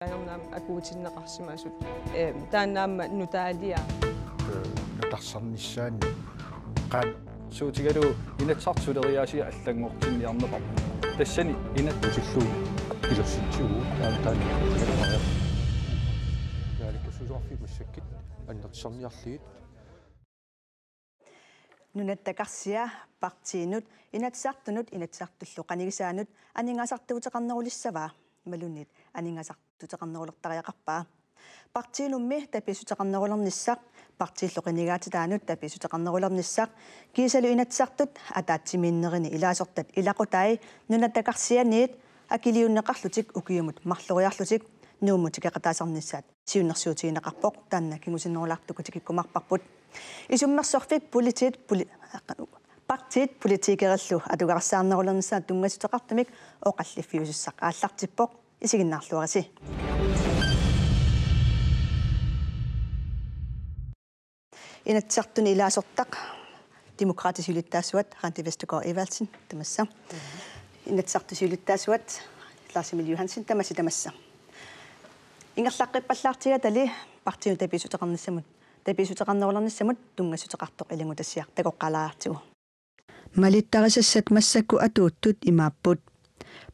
Ayamnaam akuutinneqarsimaasut taannaamma nutaalia natarsarnissaanni qaan suutigalu inatsartuleriaasi аллангортинниарнеқар тассани инаттусиллуу илерситсугу таани яаликкасусуарфи массаккит аннерсарниарлигит нунаттакарсиа партиинут инатсартунут инатсартуллу qanigисаанут анингасартутеқарнерулиссаваа малунит анингасартутеқарнерулертариақарпаа партиинумми таписутеқарнерулерниссақ партииллоқинигаатитаанут таписутеқарнерулерниссақ кисалу инатсартут атаатсимииннерини илаасортат илақутаи нунаттакарсианиит акилиуннеқарлутик укиумут марлориарлутик нууммутикеқатаасарниссаат сиуннерсуутигинеқарпоқ таанна кигусиннерулаартукутикиккумарпарпут исуммерсорфик партиит политикериллу атугарсаарнерулернissaат тунгасутеқартумик оқаллиффиусиссақ ааллартиппоқ исигиннаарлуараси инатсартуни илаасортақ демократисюлиттаасуат Randi Vestergaard Evalsen тамасса инатсартусюлиттаасуат Lars Emil Johansen тамасса ингерлаққиппаллаартига тали партиун таписутеқарниссамут таписутеқарнерулерниссамут тунгасутеқартоқ илангутассиар такоққалаартигу малиттарисассат массакку атууттут имааппут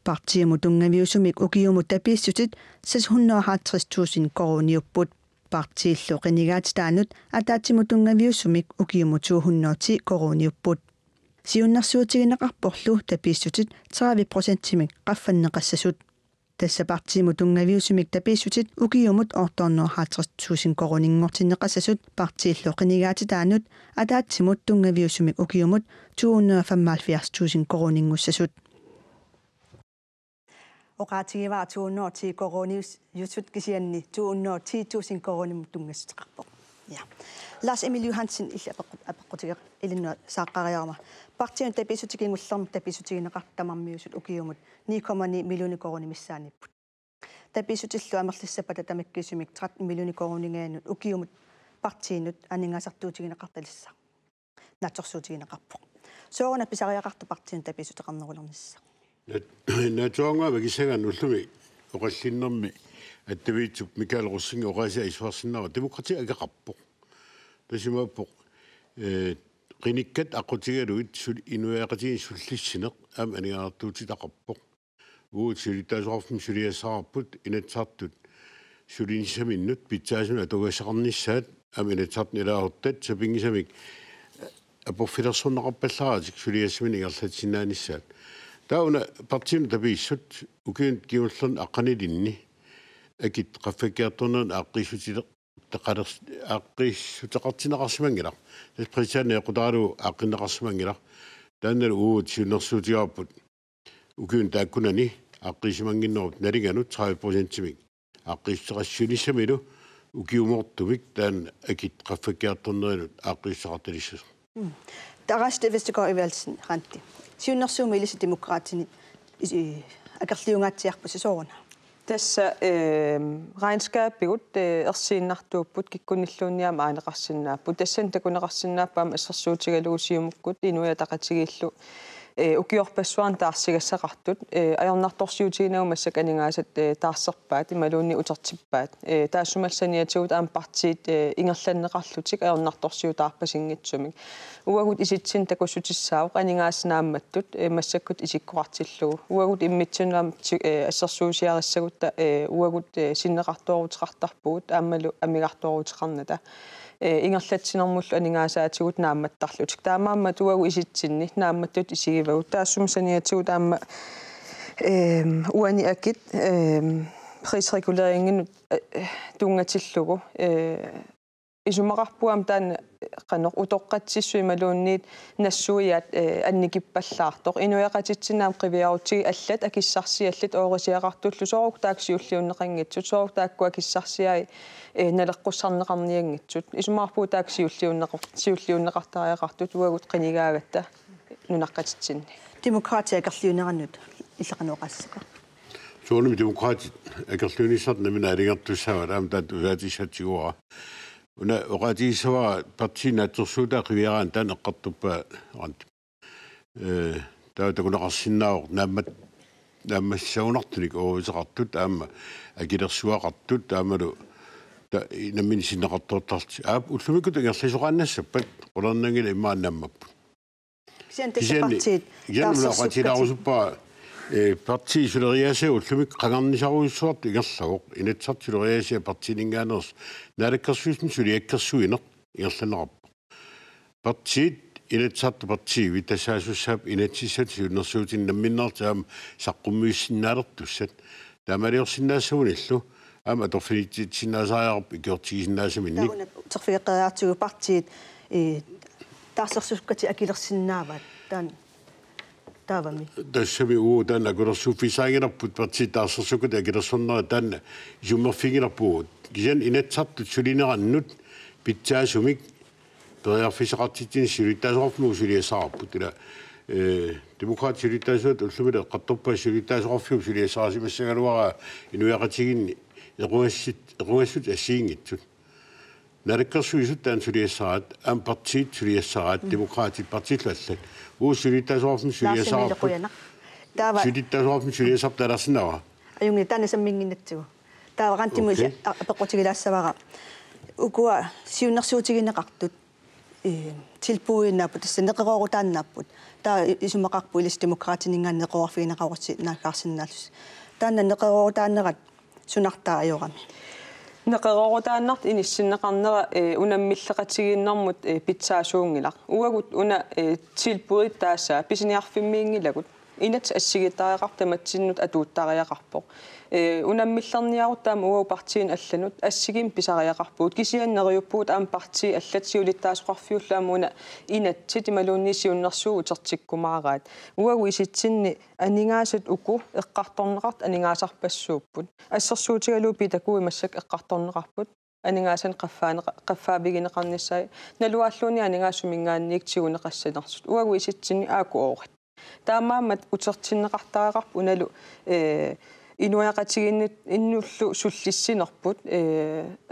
партиуму тунгавиусумик укиуму таписсутит 650,000 корониуппут партииллу қинигаатитаанут атаатиму тунгавиусумик укиуму 200 корониуппут сиуннэрсуутигинеқарпорлу таписсутит 30% қаффаннеқассасут тасса партиуму тунгавиусумик таписсутит укиумут 50,000 коронингортиннеқассасут партииллу қинигаатитаанут атаатимут тунгавиусумик укиумут 275,000 коронингуссасут оқаатигиваа 210 корониус юсут кисианни 210,000 корониму тунгасутеқарпоқ я Lars Emil Johansen апеққутигер илиннуа сааққариарма партиун таписутигингуллерм таписутигинеқартамармиусут укиумут 9,9 миллиони коронимиссааниппут таписутиллу амерлиссапата тамаккисумик 13 миллиони коронигаанут укиумут партиинут анингасартуутигинеқарталисса наторсуутигинеқарпоқ соорна писариақарту партиун таписутеқарнерулернисса натуанга вагисаган уллуми оқаллиннэрми аттавиитсуп Микаэл Руссинги оқаасиа исуарсиннава демократия агеқарпоқ тасимааппоқ qinikkат ақутигалуит сул инуяақатигин суллиссинеқ ам анигаартуутитақарпоқ уут сулитаасуарфум сулиассаарпут инатсаартут сулинисаминнут питсаасуна атугассақарниссаат ам инатсаартни илаартат сапингисамик апорфилерсорнеқарпаллааратик сулиассамин ингерлатсинааниссаат тауна партиун табииссут укиун киуллерн аққанилинни акит қаффаккиарторнерн ааққиссутилеқ тақалерс ааққиссутеқартинеқарсимангилар тас пресианне қутаалу ааққиннеқарсимангилар тааннал уут сиуннерсуутигааппут укиун тааккунани ааққисимангиннерут налиганут 30%-мик ааққиссеқассунissамилу укиумортумик таан акит қаффаккиарторнеринут ааққиссеқарталиссус Randi Vestergaard Evalsen Randi сиуннерсууми илиси демократини акерлиунгаатсиарпу сисоорна тасса regnskabbigut ersiinnartuupput kikkunilluunniama aaneqarsinnaappu tassan takunеqarsinnaappaama ассерсуутигалуусиумуккут инуя тақатигииллу укиорпассуарн таарсигассақартут аёрнарторсиутигинауmassак анингаасат таарсерпаат ималуунни утертиппаат таассумалсаниатигут аам партиит ингерланнеқарлутик аёрнарторсиутаарпасингитсумик уагут иситсин такуссутиссаавоқ анингааснаамматтут массаккут исиккуартиллугу уагут иммитсиннаам ассерсуусиариссагутта уагут синнеқартуарутеқартарпугут ааммалу амигартуарутеқарната ингерлатсинэрмуллу анингаасаатигут наамматтарлутик таамаамма туагу иситсинни наамматтут исигивагут таассумсаниатигут аама уани акит присрегулерингин тунгатиллугу исумақарпуам таан qanor utoqqatsissuimaluunniit nassуиат анникиппаллаартоқ инуяқатитсинаам қивиарутсиги аллат акиссарсиаллат оорисиақартуллу соорук тааксиуллиуннеқангитсут соорук тааккуа киссарсиаи налеққуссарнеқарниангитсут исумаарпуу тааксиуллиуннеқартариақартут уагут қинигаагатта нунаққатитсинни демократия акерлиунераннут иллақануоқассака соонми демократи акерлиунissart намина алингартуссава таам таат уаатиссатсигуара уна оqatiisава партина торсуута қивиараан таан эққартуппа рант таутакунеқарсиннаавоқ нааммат таама саунартуник оовисеқартут таама акилерсуақартут таамалу наммини синнеқартуутарти уллумикут ингерлисоқааннассаппат қулернангила имааннаммаппут партиит яанулаақатилаарусуппаа парти сулериасиа уллумик қангарнисаруйуссуарт ингерлавоқ инатсарт сулериасиа партинингаанерс наалаккерсуисн сулиаккерсуинеқ ингерланераппа партиит инатсарт парти витасаасуссаап инатсиссат сиуннерсуутин намминнартаам саққуммиуссиннаалертуссат таамалиорсиннаассагуниллу ама торфинитсиннаасаариарп икиортигисиннаасаминник торфиэққериартигу партиит таассерсуккати акилерсиннаават таавами тассами таан акулерсууффисаагиларпут парти таассерсуккати акилерсорнера таан юммерфигиларпуут кисиан инатсартут сулинераннут питсаасумик периарфисеқартитин силиттаасоқарфму сулиасаарпут ила демократ силиттаасуат уллумила қартторпаа силиттаасоқарфиу сулиасаарсимассагалуара инуяқатигинни эруассут ассиингитсут налаккерсуисут таан сулиассараат аам партиит сулиассараат демократит партииллаллат сулиттаасоқарфму сулиасаарпут сулиттаасоқарфму сулиасарп таларсинава аюнги таана саммингиннатсигу таава қантиму апеққутигилаассавара укуа сиуннерсуутигинеқартут tilbuinnaaput тассанеқероорутааннааппут таа исумақарпу илис демократинингааннеқоорфигинеқарусси наакаарсиннааллус таанна неқероорутааннерат сунартаа ajorami неқероорутааннарт иниссиннеқарнера унаммиллеқатигииннэрмут питсаасуунгилар уагут уна tilbuit таасаа писиниарфиммиингилагут инат ассигитариақар таматсиннут атууттариақарпоқ унаммиллерниарут таама уау партиин алланут ассигим писариақарпуут кисианнериуппуут аам парти аллатсиулиттаасоқарфиуллаамуна инатсит ималуунниссиуннэрсуу тертиккумаараат уагу иситсинни анингаасат уку эққарторнеқарт анингаасарпассууппут ассерсуутигалуу питакуи массак эққарторнеқарпут анингаасан қаффаабигинеқарниссаа налуааллууни анингаасумингааннииктигунеқассанерсут уагу иситсинни ааку оорат таамаамат утертиннеқартаариқарп уналу инуяқатигиннут иннуллу суллиссинерпут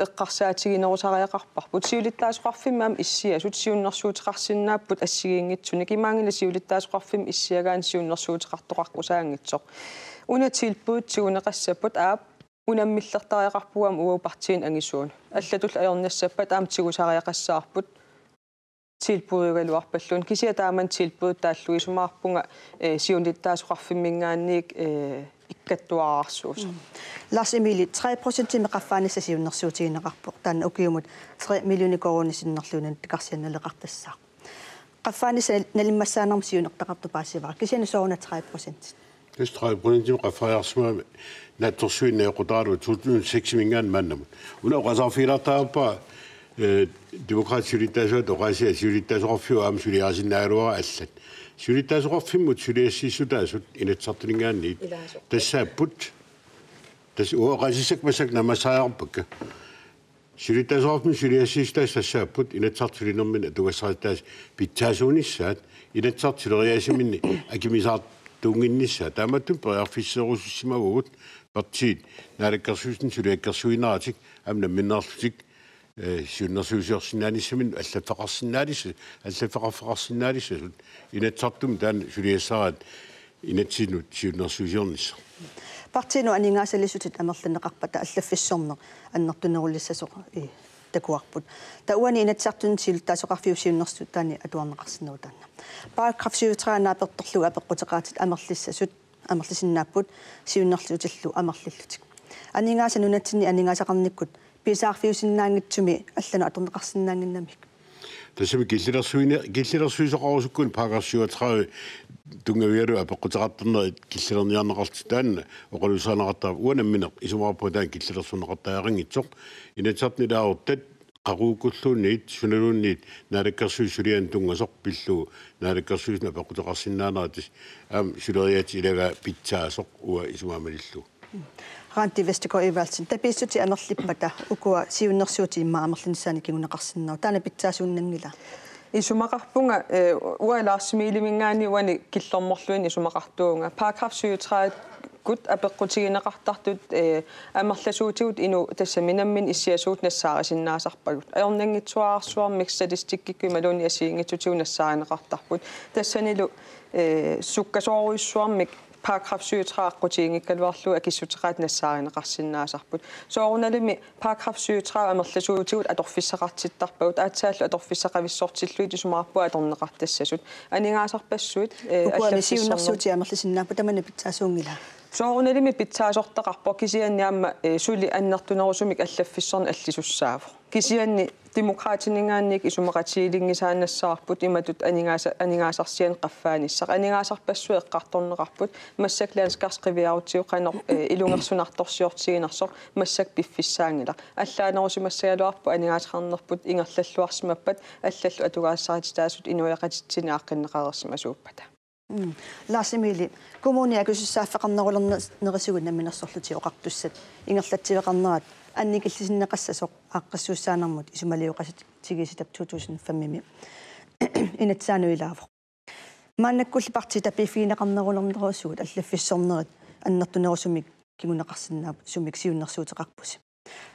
эққарсаатигинерусариақарпарпут сиулиттаасоқарфимаам иссиасут сиуннэрсуутеқарсиннааппут ассигингитсуни кимаангила сиулиттаасоқарфим иссиагаан сиуннэрсуутеқартоқарқусаангитсоқ унатилпуутсигунеқассаппут аап унаммиллертариақарпуам уау партиин ангисуун аллатул аёрнассаппат аам тигусариақассаарпут tilbuugalluarpallun kisia taaman tilbuut taalluisumаарpunga siunlittaasuqarfimmingaanniik ikkattuararsuus Lars Emil 3% meqaffaanissa siunnersuutigineqarpoq taanna ukiumut 3 million koronisinnerluunan takarsiannaleqartassaa qaffaanissa nalimmassaanarm siunertaqartu paassivara kisiana sooruna 3% Des 3% qaffaariarsuma nattorsuinneequtaalu 2006 mingaan maannamut una qasarfiilartaarpa демократ сулиттаасуат оqasia сулиттаасоqarfiu аам сулиаасиннаагалуара аллат сулиттаасоqarfimмут сулиассиссутаасут инатсартинингаанниит тассааппут тас оqasissак масак намасааерпакка сулиттаасоqarfим сулиассиссутаас тассааппут инатсартулинермин атугассаратаас питсаасуунissaат инатсартулериасиминни акимисаат тунгиннissaат тааматтун периарфиссерусуссимагугут партиит наалаккерсуусин сулиаккерсуинааратик амна миннерлутик сиуннэрсуусиорсинааниссамин аллаффеқарсинаариссасут инатсартум таан сулиассараат инатсинут сиуннэрсуусиорнисса партиину анингаасалисутит амерланеқарпата аллаффиссорнер аннертунеруллиссасоқ такуарпут тауани инатсартун силуттаасоқарфиу сиуннэрсут таани атуарнеқарсинеру таанна параграф 73 нааперторлуга апеққутеқаатит амерлиссасут амерлисиннааппут сиуннерлутиллу амерлиллутик анингааса нунатсинни анингаасақарниккут писаарфиусиннаангитсуми аллану аторнеқарсинаангиннамик тассами киллерсуисоқарусуккун параграф 37 тунгавиалу апеққутеқартернери киллерниарнеқарти таанна оқалусаанеқартаа уанамминеқ исумаарпу таан киллерсунеқартаарингитсоқ инатсартнилаавортат qaruukulluunniit sunaluunniit naalakkersuussulian tungasoq pillu naalakkersuusna apaqutaqarsinnaaneratis aam suleriat ilaga pitsaasoq ua isumaamalillu Ranti Vestergaard Evertsen tapisuti anerlippata ukua siunnersuuti imma amerlinissaani kiguneqarsinnau taana pitsaasuunnangila isumaqarpunga ualaarsimilimingaani wani killormorluin isumaqartuunga paragraf 37 gut apeqqutigineqartartut amerlasuutigut inu tassaminammin issiasuut nassaarisinnaasarpagut ajornangitsuaarsuarmik statistikkikku maluuni asiingitsutigu nassaaneqartarput tassanilu sukkasooruyussuarmik paragraf 37 qutiingikkaluarlu akissuteraat nassaarinеqarsinnaasarput soorunalimi paragraf 37 amerlasuutigut atorfissaqartittarpagut aatsaallu atorfissaqavissortilluit isumarpua atorneqartassasut aningaasarpassuit allafissornersuuti amerlisinnaappa tamani pitsaasuungila soorunalimi pitsaasortaqarpo kisianniamma suli annertunerusumik allafissorni allisussaavu kisianni demokraatiningaannik isumaqatiilingisaannassaarput imatut aningaasarsian qaffaanissaq aningaasarpassu eqqartorneqarput massaklaanskarsqiviarutigu qanor ilungersunartorsiortiginarsoq massak piffissaangila allaanerusimassagaluarpu aningaasarnerput ingerlalluarsimappat allallu atugaassaritaasut inuiaqatitsiini aaqqinneqarersимасууппата Laasimili kommunia kysyssaaffaqarnerulernerisugut namminersorluti oqartussat ingerlatsiveqarnerat annikillisinneqassasoq aaqqassuussaanermut isumaliuqasit tigisitap 2005 inatsaanuilaavu maannakkulli parti tapifiineqarnerulernerusugut allafissornerit annertunerusumik kiguneqarsinnaap sumik siunnersuuteqarpus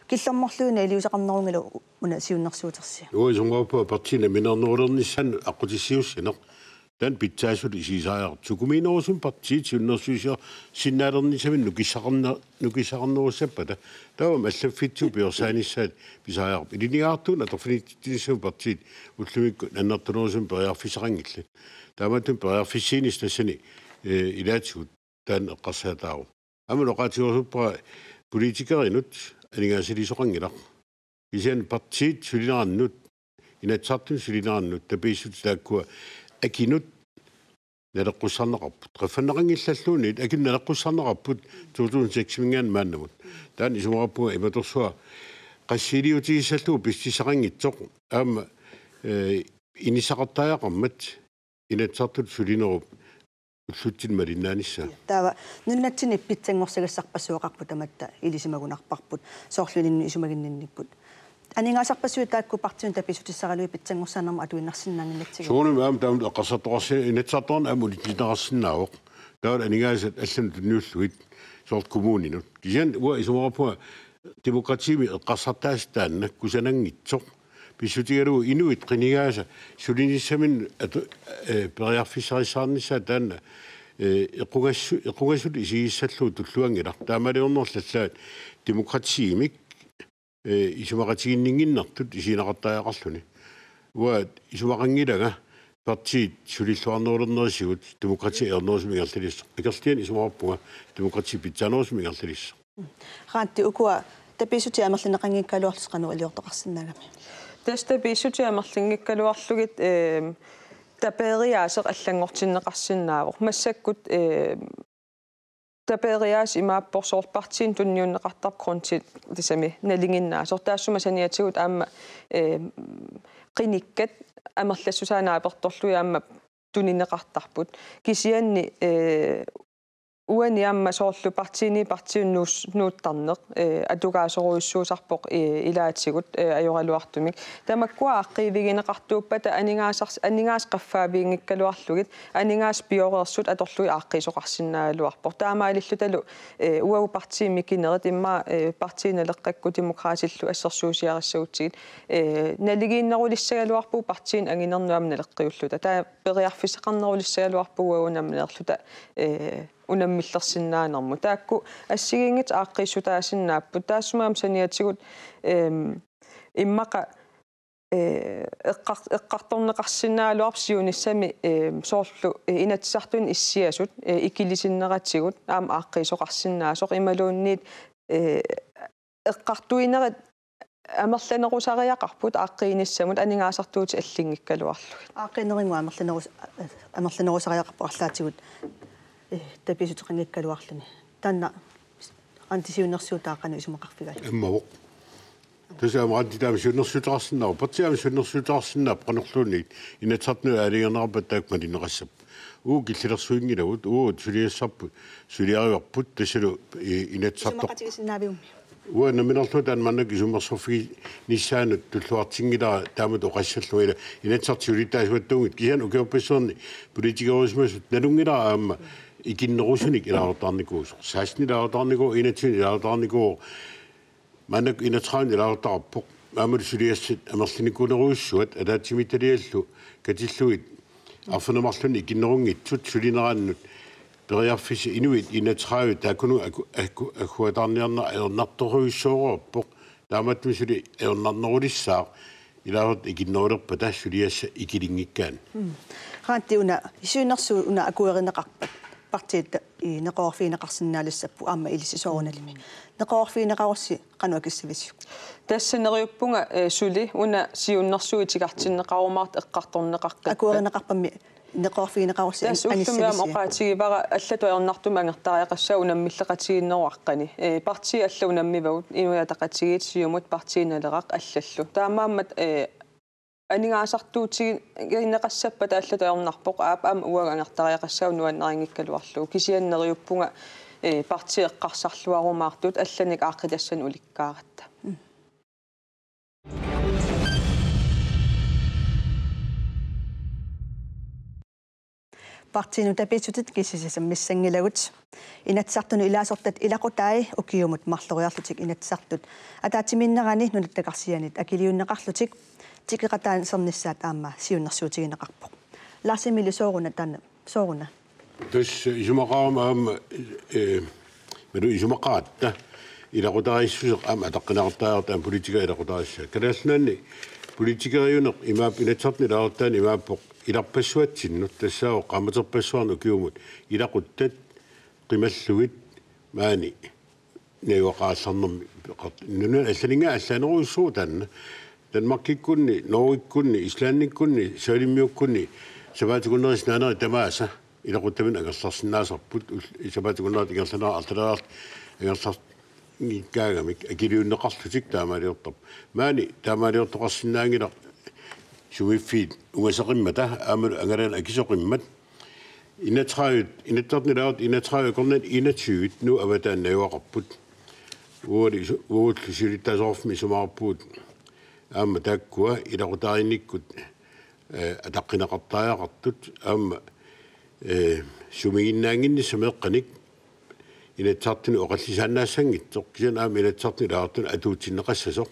killormorluuna iliusaqarnerungalu una siunnersuutersia uisungorpu partina minernerulernissan aqutissiussinaq dan pitsaasut isisaajaq tukumiinerusum partiit siunnersuusio sinnaalernisamin nukissaqarnerussappa tavam allaffitsu piorsaanissaat pisaajaq ilinigaartuun atorfinittinissu partiit ullumikku nannertunerusum periarfisaqangillat taamatun periarfissiinis tassani ilaatsut taan eqqarsaataaru amun oqaatigorsuppa politikerinut aningaasilisoqangilaq kisian partiit sulinerannut inatsartun sulinerannut tapiissut taakkua akinut naleqqussaarneqarput qaffanneqangillalluunit akin naleqqussaarneqarput 2006 maannamut taan isumarappuga imatorsua qassiliutigissallu pissisaqangitsoq aama inisaqartaajaqarmat inatsartut sulinerup ullutsin malinnaanissa taava nunnatsini pitsangorsaгассарпассуоqarpu tamatta ilisimagunarparput soorlulinnu isumaginninnipput aningaasarpassuut taakku partiun tapisutissaralui pitsangorsaanarma atuinarsinnaangillatsigu soonum aam taam qassartoqarsi inatsartorna amulitinarassinnaavoq taal aningaasat allan tunniulluit soort kommuninut kisian ua isumarappuga demokratiimi eqqarsartaastaanna kusanangitsoq pissutigalu inuit qinigaasa sulinissamin periarfissarissaarnissaa taanna equngassut isigissallu tulluangilaq taamaliornerlallaat demokratiimik isumaqatiginninginnartut isinaqartaajaqarluni uat isumaqangilaga partiit sulilluarnerulernerisigut demokrati ernerusmigerlalissa ikerlian isumarappuga demokrati pitsaanerusmigerlalissa raatti ukua tapisuti amerlineqangiikkaluarlusqanu aliortoqarsinnagami tasta pisuti amerlingikkaluarlugit taperiaaseq allangortinneqarsinnaavuq massakkut taperiaas imaapporsoorpartiin tunniunneqartar kontit tisami nalinginnaasor taassuma saniatigut aamma qinikkat amerlassusaanaapertorlui aamma tuninneqartarput kisianni uani aamma soorlu partiun nuuttarneq atugaasoruissuusarpoq ilaatigut ajoraluartumik tamakkua aaqqiviginaqqartuuppata aningaas qaffaaviingikkaluarlugit aningaas piorersut atorlui aaqqiisoqarsinnaaluarpoq taamaalillutalu uau partiimikinerit imma partiinaleqqakku demokraatillu assersuusiarissautsigit naligiinnerulissagaluarpu partiin anginernuam naleqqiulluta taa periarfisaqarnerulissagaluarpu uauunamneerluta unammillersinnaanermu taakku assigingit aaqqissutaasinnaapput taassumaam saniatigut immaqa eqqartorneqarsinnaaluarpsiunissami soorlu inatsartun issiasut ikilisinneratigut aam aaqqissoqarsinnaasoq imaluunniit eqqartuinerat amerlanerusariaqarput aaqqiinissamut aningaasartuuti allingikkaluarlugit aaqqineringu amerlanerusariaqarpu arlaatigut tapisutqangikkaluarluni tanna antisiunnersuutaaqanu isumaqarfigal аммавоқ тасаамаати таами суннерсутаарсиннаа партиами суннерсутаарсиннаа qanorluunniit inatsartnu aalингернераппат таакмалинеқассап уу киллерсуингилагут уу сулиассарпут сулиариуарпут тассалу inatsartoq isumaqatigisinnaavиум уа наминерлутаан маннак исумерсорфиги ниссаанут туллуартингилаа таамат оқассаллуила inatsartiulitaasuаттугит киан укеоппассерни политикерусмасут налунгилаа аама икиннерусуник илаартаарникуусо сааснилаартаарнику инатсинилаартаарнику маннак инатраан илаартаарпоқ аамал сулиассат амерлиникунеруйуссуат алаатсимиталиаллу катиллуит арфанамарлуни икиннерунгитсут сулинерааннут Periarfisi inuit inatravi takunu akuatarniarna aernartoruissoororpoq taamatmisuli aernarnorulissaaq ilaarut ikinnoorerpa tassuliassa ikilingikkaan. Qaanti una isuunnersu una akuerinneqarpat partiit I neqorfiineqarsinnaalissappu aamma ilisisoorunalimi. Neqorfiineqarussi qanuakissavissuk. Tassaneriuppunga suli una siunnersuitigartinneqarumaart eqqartorneqarkat. Akuerinneqarpammi neqorfiineqarussi Tassullummiam oqaatigivara allatu aernartuma angertariaqassa unammilleqatiginneruaqqani. Parti alla unammivagut inuataqatigit siumut partiineleraq allallu. Taamaammat aningaasartuutigin inneqassappa taallatu aernarpoq aam uaga angertariaqassa unuanneringikkaluarlu. Kisianneriuppunga parti eqqarsarluarumaartut allanik aaqqitassan ulikkaaratta. Partiinu tapisutit kisissammissangilagut inatsartunu ilaasortat ilaqutaai ukiumut marloriarlutik inatsartut ataatiminnerani nunattakarsianit akiliunneqarlutik tikiqataan sernissaat aamma siunnersuutigineqarpoq laasimili sooruna tanna sooruna tus isumaqaama aamma medu isumaqaatta ilaqutaissuseq aamma ataqqinaqartaaertaan politika ilaqutaissa kalaallanni politikeriuneq imaap inatsartni laartaan imaappoq ilarpassuatsinnut tassao qamaterpassuarnu kiumut ilaquttat qimalluit maani neewaqaasarnermi nuna allaninga allaneruissuu tanna Danmarkikkunni Norgikkunni Islandikkunni Salimmiukkunni sabaatikunneris naaneri tamaasa ilaquttamin angersarsinnaasarput sabaatikunnerit ingersanera altalaart angersar ngikaagamik akiliunneqarlutik taamaliortorp maani taamaliortoqarsinnaangila sumiffiit ungaseqimmata aamalu angalaan akisoqimmat inattarnilaut inatraavikornat inatsyyit nu avataannajuaqarput uullusilittasорфми сумаарпуут аама тааккуа илақутааринниккут атаққинеқартааяқартут аама сумигиннаангинни самеэққаник инатсартини оқаллисаанассангитсоқ кисана аама инатсартнилаартун атуутсиннеқассасоқ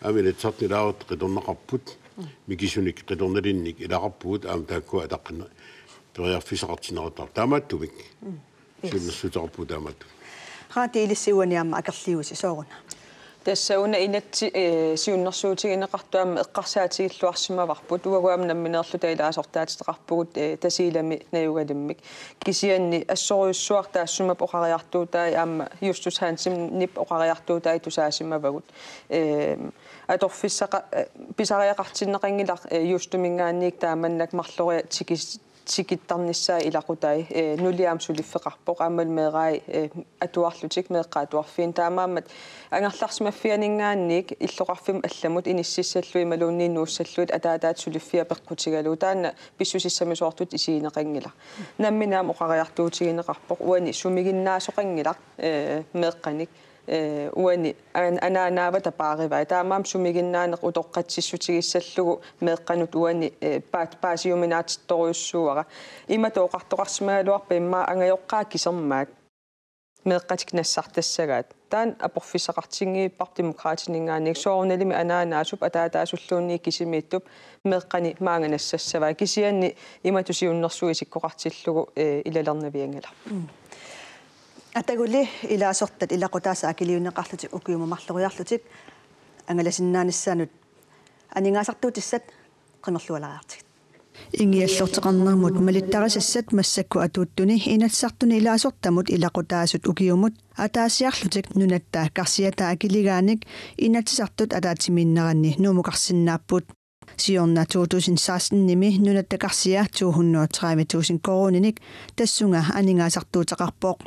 аама инатсартнилаарут қиторнеқарпут микисуник қиторналинник илақарпуут аама тааккуа атаққина периарфисақартинератар таамааттумик синнерсутарпу таамаатту qaati ilissiguaniamma akerliusi sooruna Tassauna inatti siunnersuutigineqartuamma eqqarsaatigiluarsimavarput uaguam namminerlu tailaasortaatiteqarpugut tasiilami nayugalimmik kisianni assoriussuar taassumap oqariartuutai aamma justus hansim nip oqariartuutai tusaasimavagut atorfissaqa pisariaqartinneqangilar justumingaanniik taamannak marloria tikittarnissaa ilaqutai nuliam suliffeqarpoq aammal meerai atuarlutik meeqqaatuarfiin taamaammat angerlarsmaffianingaanniik illoqarfim allamut inississallui maluunniin nuussalluit ataataat suliffia peqqutigalu taanna pissusissamisuartut isiineqangila namminaam oqariartuutigineqarpoq uani sumiginnaasoqangilaq meeqqanik uani anaanaava tapaarivai taamaam sumiginnaaneq utoqqatsissutigissallugu meeqqanut uani paasiuminaatittoriussuara imatooqartoqarsimaaluarpa immaa angajoqqaa kisermaat meeqqatik nassartassagaat taan aporfissaqartingiipparp demokraatiningaannik soorunalimi anaanaasup ataataasulluunni kisimiittup meeqqani maanganassavai kisianni imatusiunnersuisikkoqartillugu ilalernaviangala Atagulli ilaasortat ilaqutaasa akiliunneqarlutik ukiumamarloriarlutik angalasinnaanissaanut aningaasartuutissat qimerlualariartik ingiallorteqarnermut malittarisassat massakku atuuttuni inatsartuni ilaasortamut ilaqutaasut ukiumut ataasiarlutik nunattaa karsiata akiligaanik inatsisartut ataatiminneranni nuumuqarsinnaappuut siorna 2016-nimi nunattakarsia 230,000 koroninik tassunga aningaasartuutaqarpoq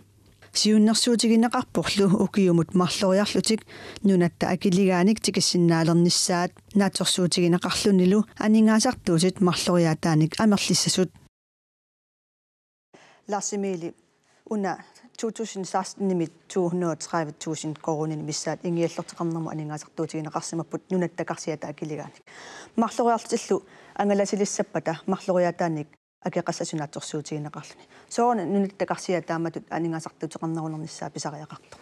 siunnersuutigineqarporlu ukiumut marloriarlutik nunatta akiligaanik tikissinnaaleernissaat naatorsuutigineqarlunilu aningaasartuusit marloriaataanik amerlissasut Larsimili una 2016-nimi 230,000 koroni missaat ingiallorteqarnermu aningaasartuutigineqarsimapput nunattakarsiata akiligaanik marloriarlutillu angalasilissappata marloriaataanik akeqassasunaatsorsuutigineqarluni soorna nunattakarsiataamatut aningaasartuuteqarnerunernissaa pisariaqartu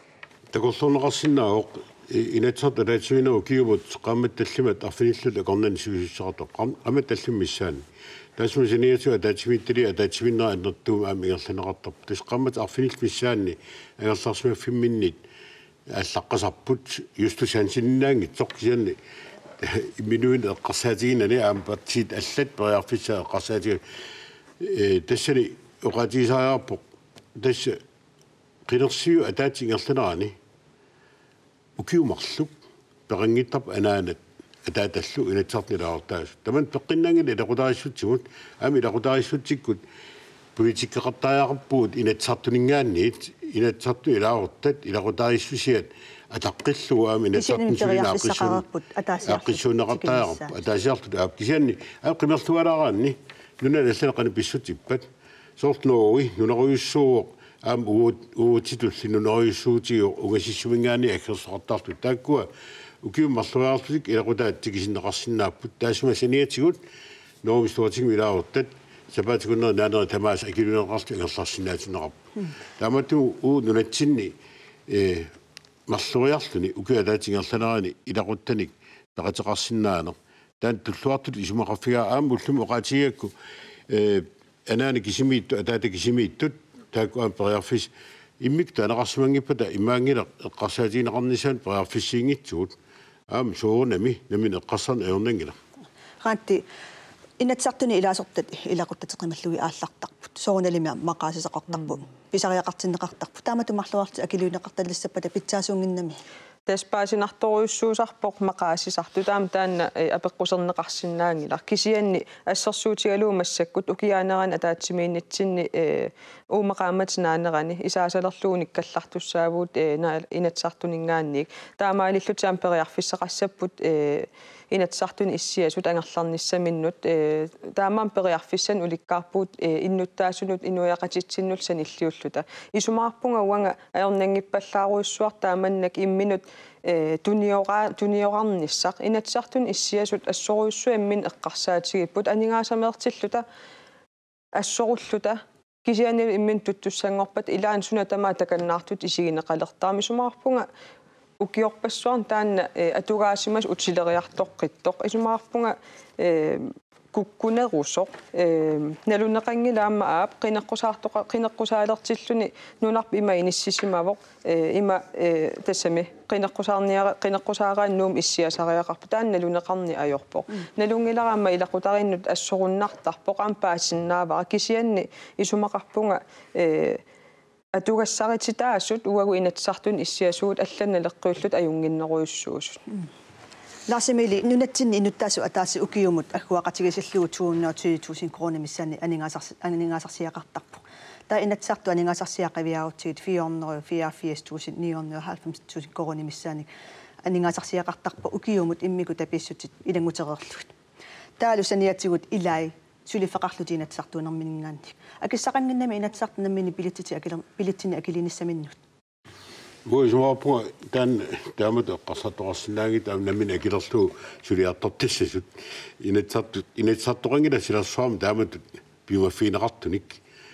takorlorneqarsinnaaoq Inatsat ataatsimina ukiumut qammat tallimat arfinillut akornan suussissaartoq qammat tallimmissaani taasmusiniatu ataatimittali ataatiminnera annertuum aam ingerlaneqartarp tus qammat arfinill missaanni angerlarsmaffimminnit аллаққасарпут юстусаансиннаангит соқкисианни минуин эққарсаатигинани аам партиит аллат периарфиссаа эққарсаатига тассани оqaатисаарпоқ тасса қинерсиу атаатингерланерани укиумарлук перангиттарп анаанат атааталлу инатсартнилаартаас таман пеққиннаангили илақутариссутсигут аами илақутариссутсиккут политиккеқартааяқарпуут инатсартунингаанниит инатсарту илаарутат илақутариссусиат атаққиллугу аами инатсартунсулинааққиссуун аққиссуунеқартааяқарпу атаасиартут аапкисианни ааққимерлуалаараанни нуналалланеқани писсутиппат соортнууи нунеруйуссууоқ аам уутитулли нунеруйуссуутиу угасиссумингаани аккерсоқартаарту тааккуа укиуммарлуаартусик илақутааттикисиннеқарсинааппут таасума саниатигут ноомистуатигми илаарутат сапаатикуннер наанера тамаас акилунеқарту ингерларсинаатинеқарпу тааматту нунатсинни марлуриарлуни укиатаатингерланерани илақуттаник пеқатеқарсинаанер таан туллуартут исумақарфигаа аам уллум оqaатигиакку анаани кисимиитту атаата кисимииттут таакку аам периарфис иммик танеқарсимангиппата имаангила эққарсаатигинеқарнисаан периарфиссиингитсуут аам суурнами намин эққарсарна эорнангила qaatti inatsartuni ilaasорtат илақуттатеқималлуи ааллартарпут соорналимиа мақаасисақартарпут писариақартиннеқартарпут таамату марлуарти акилуинеқарталлиссаппата питсаасуунгиннами таспаасинарторуйуссуусарпоқ мақаасисарту таама таанна апеққусернеқарсинаангила кисианни ассерсуутигалуумассаккут укиаанеран атаатсимииннатсинни уумақааматинаанерани исаасалерлууник каллартуссаавут инатсартунингаанник таамаалиллу таампериарфиссеқассаппут инатсартуни иссиасут ангерларниссаминнут таамаам периарфиссан уликкаарпуут иннуттаасунут инуяқатитсиннул саниллиуллута исумаарпунга уанга аернангиппаллааруйуссуар тааманнак имминут туниорарниссақ инатсартун иссиасут ассоруйуссу аммин эққарсаатигиппут анингаасамеертиллута ассоруллута кисиани иммин туттуссангорпат илаан суна тамаа таканнаартут исигинеқалертаами сумаарпунга укиорпассуарн таанна атугаасимас утилериартоққиттоқ исумаарпунга куккунерусоқ налунеқангилаама аап қинеққусаалертиллуни нунарп има иниссисимавоқ има тассами қинеққусаарниум иссиасариақарпу таанна налунеқарни ajorpoq налунгилараама илақутариннут ассоруnnartarpoq ампаасиннаавара кисианни исумақарпунга атугассарититаасут уагу инатсартун иссиасуут алланналеққиуллут аюнгиннеруйуссуусут ласимили нунатсинни инуттаасу атааси укиумут аггуақатигисиллуу 220,000 крона миссани анингаасарсиақартарпу таа инатсарту анингаасарсиақавиаруттигит 484,990,000 крона миссани анингаасарсиақартарпу укиумут иммику таписсутит илангутерерлугит таалу саниатсигут илай сулифақарлутиинатсартуунерминингаанник акиссақангиннами инатсартунаммини билеттини акилиниссаминнут Уисмаапуа таан таамат эққарсаторарсинааги таамнамин акилерлуу сулиартортиссасут инатсартоқангила силерсуарма таамат биумаффиинеқартуник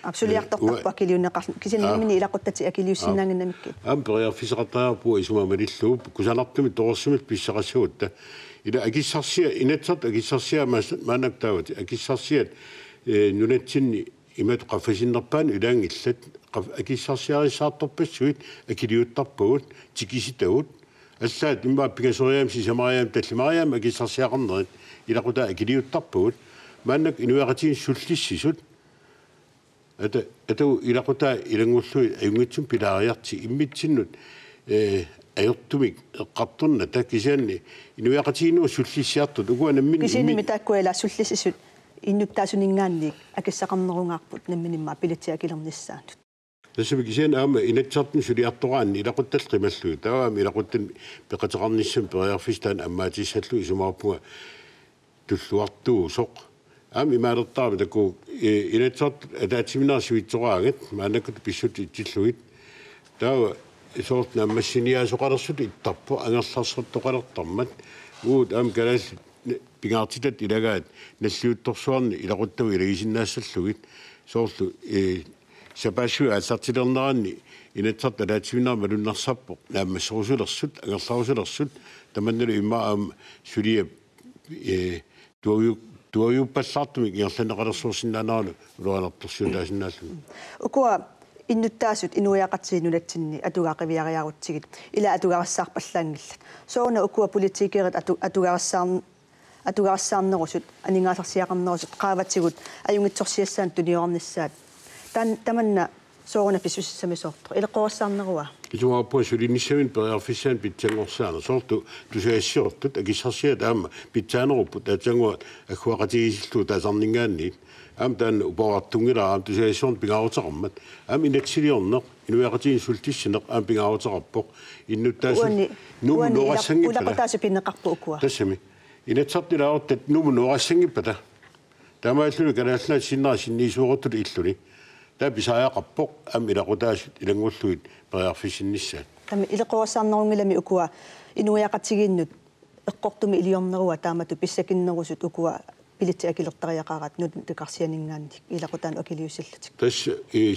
абсулиарторпа акилиунеқарсин кисиннимини илақуттати акилиуссиннаангиннамикки периарфисеқартариарпуа исумамалиллуу кусанартуми торерсимат писсақассагутта ила акиссарсиа инатсарт акиссарсиа маанактаавати акиссарсиат нунатсинни имат қаффасиннерпаан илаангиллат акиссарсиарисаартарпассуит акилиуттарпуут тикиситагут аллаат имма пигасориам сисамариам таллимариам акиссарсиақарнерит илақута акилиуттарпуут мааннак инуяқатин суллиссисут ата илақута илангуллуи аюнгитсум пилаариарти иммитсиннут ajortumik eqqarturna takkisianni inuiaqatiinua sullisiartut ukuanammin kisiinimi taakkuila sullisisut innuttaasuningaannik akissaqarnerungaarput namminimma pilatiakilernissaanut tasumi kisian aama inatsartun suliartoraanni ilaquttal qimallu tawaami ilaquttan peqateqarnissam periarfistaan ammaatissalluu isumaarpunga tulluartuu soq aami imaalertaarmi takku inatsart ataatiminersuitsoraagat maanakut pissut itsilluit tawa сорт наммассиниаасоқалерсут иттарпу ангерларсертоқалертармат уут аам калаас пингаартитат илагаат наллиутторсуарни илақуттау илагисиннаассаллугит соорлу сапаасуи ааллартилернеранни инатсарта лаативинаа малуннарсаппо нааммассорусулерсут агерларусулерсут таманналу иммаам сулия туаюппаллаартумик иерланеқалерсуурсиннаанаарну улуанарторсуутаасиннааллу укуа иннуттаасут инуяақатсиинулатсинни атугаақивиариарутсигит ила атугарассаарпаллаангиллат соона укуа политикерит атугарассаарнерусут анингааларсиақарнерусут qaavatigут аюнгитсорсиассаан туниорнissaat таманна соона писсуссамисоортро илеққорассаарнеруа кисуааппуа сулинниссамин периарфиссаан питсангорсаана соорту тусаассиортут акиссарсиат аама питсаанеруппут таатсангуа аккуақатигисиллу таасарнингаанни ам таан упоартунгила ам тусаассиорн пингаарутеқармат ам инатсилиорнеқ инуяқатигин султиссинеқ ам пингаарутеқарпоқ иннуттаасу нуму нуорассангиппала улақатаасу пиннеқарпу укуа тассами инатсартилаартат нуму нуорассангиппала тамааллуни канааллаа синнаа синниисуурутул иллуни таа писааяқарпоқ ам илақутаасут илангуллуит периарфиссиннissaat тами илеқорассаарнерунгилами укуа инуяқатигииннут эққортуми илиорнеруа таамату писсакиннерусут укуа пилитиакилертариақарат нут текарсианингаанник илақутаан акилиусиллатик тас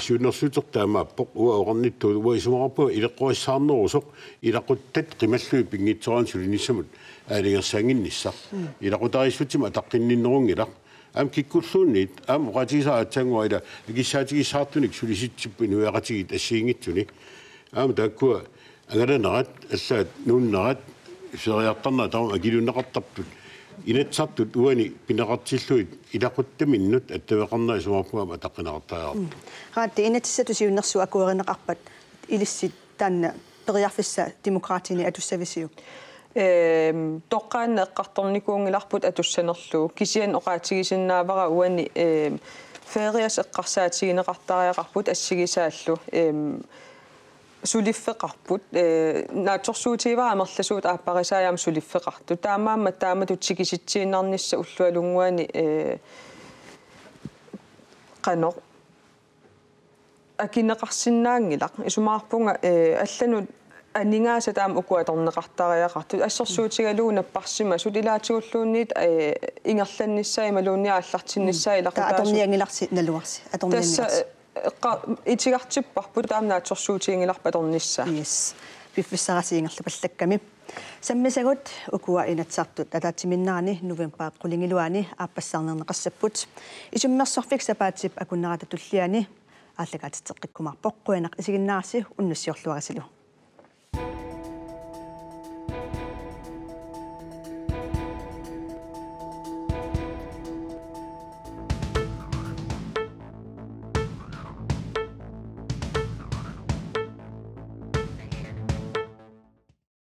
сиуннерсуутертаамааппоқ уа оқарнитту уа исумаарпу илеққориссаарнерусоқ илақуттат қималлуи пингитсоран сулиниссамут аалингерсаангиннissaq илақутариссутима атаққинниннерунгилақ ам киккуллуунниит ам оqatisaa атсангуа ила агиссаатигисаартуник сулиситсиппу инуяқатигит ассиингитсуни ам тааккуа агаланерат аллаат нууннерат сериартарна таама агилуннеқартарпут инатсартут уани пинеқартиллуит илақуттаминнут аттавеқарнаа сумарпуама атаққинеқартариарпу раатти инатиссату сиуннерсу акуеринеқарпат илиссит таанна периарфисса демократини атуссависиу тоққаанна эққарторникуунгиларпут атуссанерлуу кисиан оqaатигисиннаавара уани фериас эққарсаатигинеқартариақарпут ассигисааллу сулиффеқарпут наатсорсуутивара амерласуут ааппарисааям сулиффеқарту таамаамат тутсигиситсииннарнисса уллуалунгуани қано акинеқарсинаангилақ исумаарпунга алланут анингааса таам укуаторнеқартариақарту ассорсуутигалууна парсима сулилаатигуллуунниит ингерланниссаа ималуунниа аллартинниссаа илақутаа аторниангиларси налуарси аторниангиларси итигартиппарпут таамнаатсорсуутингиларпа торнissaa yes пиффиссарасиингерлапаллакками саммисагут укуа инатсартут атаатсиминнарани новембаат qulingилуани ааппассаарнернеқассаппут исуммерсорфик сапаатип акуннарата туллиани ааллагаатитеққиккумарпоқ қуянақ исигиннааси уннассиорлуарасилу